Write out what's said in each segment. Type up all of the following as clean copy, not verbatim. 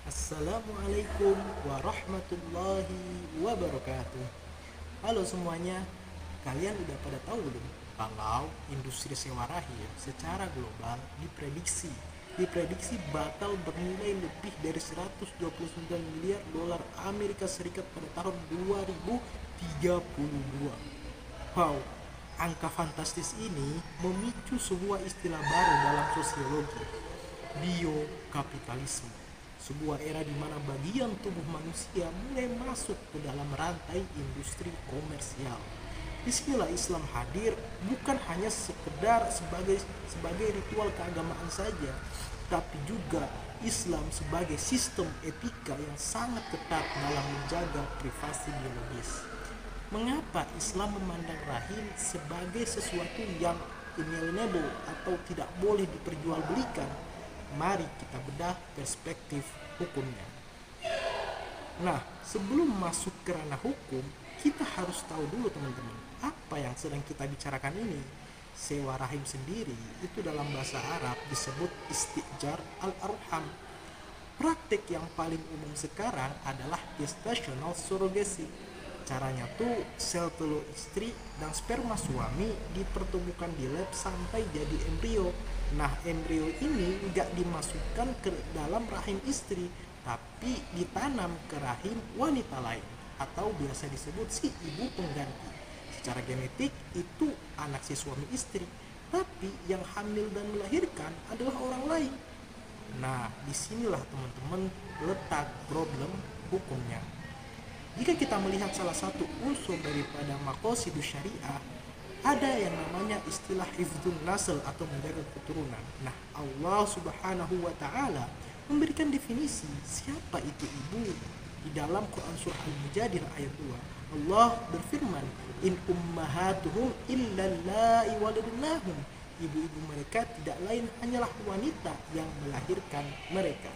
Assalamualaikum warahmatullahi wabarakatuh. Halo semuanya, kalian udah pada tahu belum kalau industri sewa rahim secara global diprediksi bakal bernilai lebih dari 129 miliar dolar Amerika Serikat pada tahun 2032. Wow, angka fantastis ini memicu sebuah istilah baru dalam sosiologi, biokapitalisme, sebuah era di mana bagian tubuh manusia mulai masuk ke dalam rantai industri komersial. Disinilah Islam hadir, bukan hanya sekedar sebagai ritual keagamaan saja, tapi juga Islam sebagai sistem etika yang sangat ketat dalam menjaga privasi biologis. Mengapa Islam memandang rahim sebagai sesuatu yang inalienable atau tidak boleh diperjualbelikan? Mari kita bedah perspektif hukumnya. Nah, sebelum masuk ke ranah hukum, kita harus tahu dulu teman-teman, apa yang sedang kita bicarakan ini. Sewa rahim sendiri itu dalam bahasa Arab disebut istijar al-arham. Praktik yang paling umum sekarang adalah gestational surrogacy. Caranya tuh sel telur istri dan sperma suami dipertemukan di lab sampai jadi embrio. Nah, embrio ini nggak dimasukkan ke dalam rahim istri, tapi ditanam ke rahim wanita lain atau biasa disebut si ibu pengganti. Secara genetik itu anak si suami istri, tapi yang hamil dan melahirkan adalah orang lain. Nah, disinilah teman-teman letak problem hukumnya. Jika kita melihat salah satu unsur daripada maqasidus syariah, ada yang namanya istilah hifdzun nasl atau menjaga keturunan. Nah, Allah Subhanahu wa taala memberikan definisi siapa itu ibu di dalam Quran surah Al-Mujadilah ayat 2. Allah berfirman, "In ummahatuhum illa allai waladnahum." Ibu-ibu mereka tidak lain hanyalah wanita yang melahirkan mereka.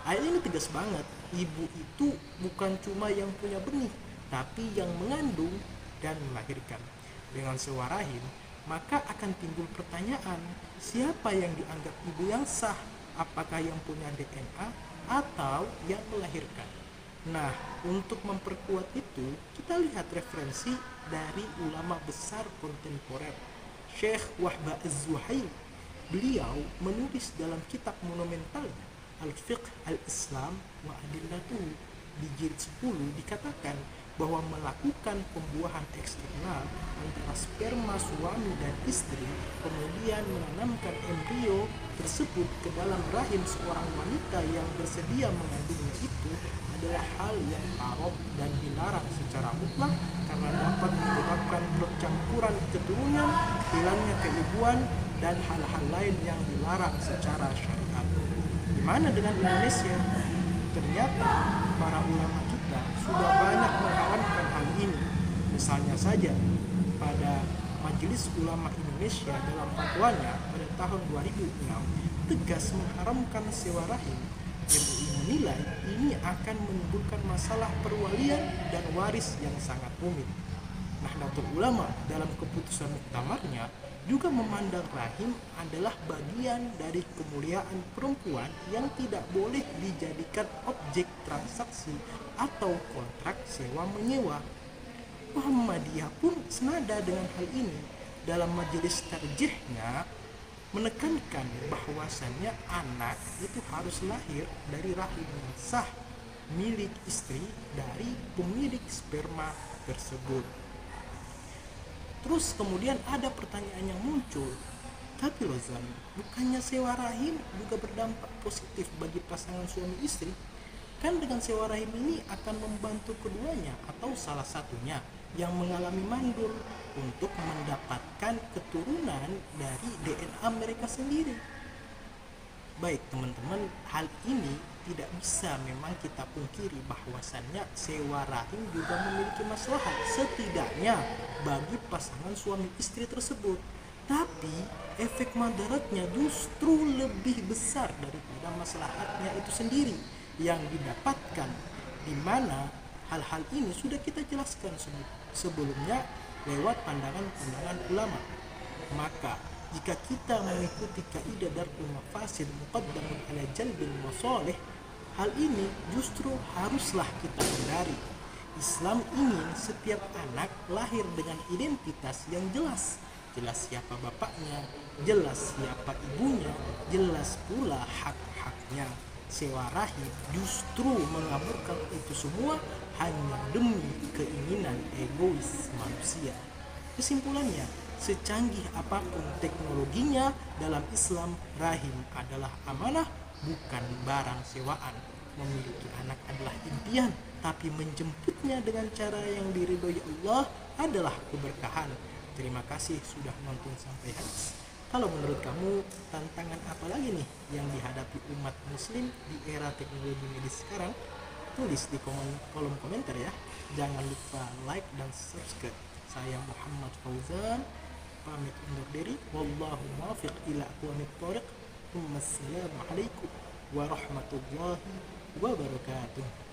Ayat ini tegas banget, ibu itu bukan cuma yang punya benih, tapi yang mengandung dan melahirkan. Dengan sewa rahim, maka akan timbul pertanyaan, siapa yang dianggap ibu yang sah? Apakah yang punya DNA atau yang melahirkan? Nah, untuk memperkuat itu, kita lihat referensi dari ulama besar kontemporer, Syekh Wahbah Az-Zuhaili. Beliau menulis dalam kitab monumentalnya Al-Fiqh Al-Islam wa Adillatuhu. Di jilid 10 dikatakan bahwa melakukan pembuahan eksternal antara sperma suami dan istri, kemudian menanamkan embrio tersebut ke dalam rahim seorang wanita yang bersedia mengandungnya itu adalah hal yang haram dan dilarang secara mutlak karena dapat menyebabkan percampuran keturunan, hilangnya keibuan, dan hal-hal lain yang dilarang secara syariat. Gimana dengan Indonesia? Ternyata para ulama kita sudah banyak mengharamkan hal ini. Misalnya saja pada Majelis Ulama Indonesia dalam fatwanya pada tahun 2006 tegas mengharamkan sewa rahim. MUI menilai ini akan menimbulkan masalah perwalian dan waris yang sangat rumit. Nahdlatul Ulama dalam keputusan muktamarnya juga memandang rahim adalah bagian dari kemuliaan perempuan yang tidak boleh dijadikan objek transaksi atau kontrak sewa-menyewa. Muhammadiyah pun senada dengan hal ini. Dalam majelis tarjihnya menekankan bahwasannya anak itu harus lahir dari rahim yang sah milik istri dari pemilik sperma tersebut. Terus kemudian ada pertanyaan yang muncul, tapi Lozan, bukannya sewa rahim juga berdampak positif bagi pasangan suami istri? Kan dengan sewa rahim ini akan membantu keduanya atau salah satunya yang mengalami mandul untuk mendapatkan keturunan dari DNA mereka sendiri. Baik teman-teman, hal ini tidak bisa memang kita pungkiri bahwasannya sewa rahim juga memiliki maslahat setidaknya bagi pasangan suami istri tersebut. Tapi efek madaratnya justru lebih besar daripada maslahatnya itu sendiri yang didapatkan, di mana hal-hal ini sudah kita jelaskan sebelumnya lewat pandangan-pandangan ulama. Maka jika kita mengikuti kaidah darul mafasid muqaddamun ala jalbil masalih, Hal ini justru haruslah kita hindari. Islam ingin setiap anak lahir dengan identitas yang jelas. Jelas siapa bapaknya, jelas siapa ibunya, jelas pula hak-haknya. Sewa rahim justru mengaburkan itu semua hanya demi keinginan egois manusia. Kesimpulannya, secanggih apapun teknologinya, dalam Islam rahim adalah amanah, bukan barang sewaan. Memiliki anak adalah impian, tapi menjemputnya dengan cara yang diridhoi Allah adalah keberkahan. Terima kasih sudah nonton sampai habis. Kalau menurut kamu, tantangan apa lagi nih yang dihadapi umat muslim di era teknologi medis sekarang? Tulis di kolom komentar ya. Jangan lupa like dan subscribe. Saya Muhammad Fauzan, pamit undur diri. Wallahu muwaffiq ila aqwamit thoriq. Wassalamualaikum warahmatullahi wabarakatuh.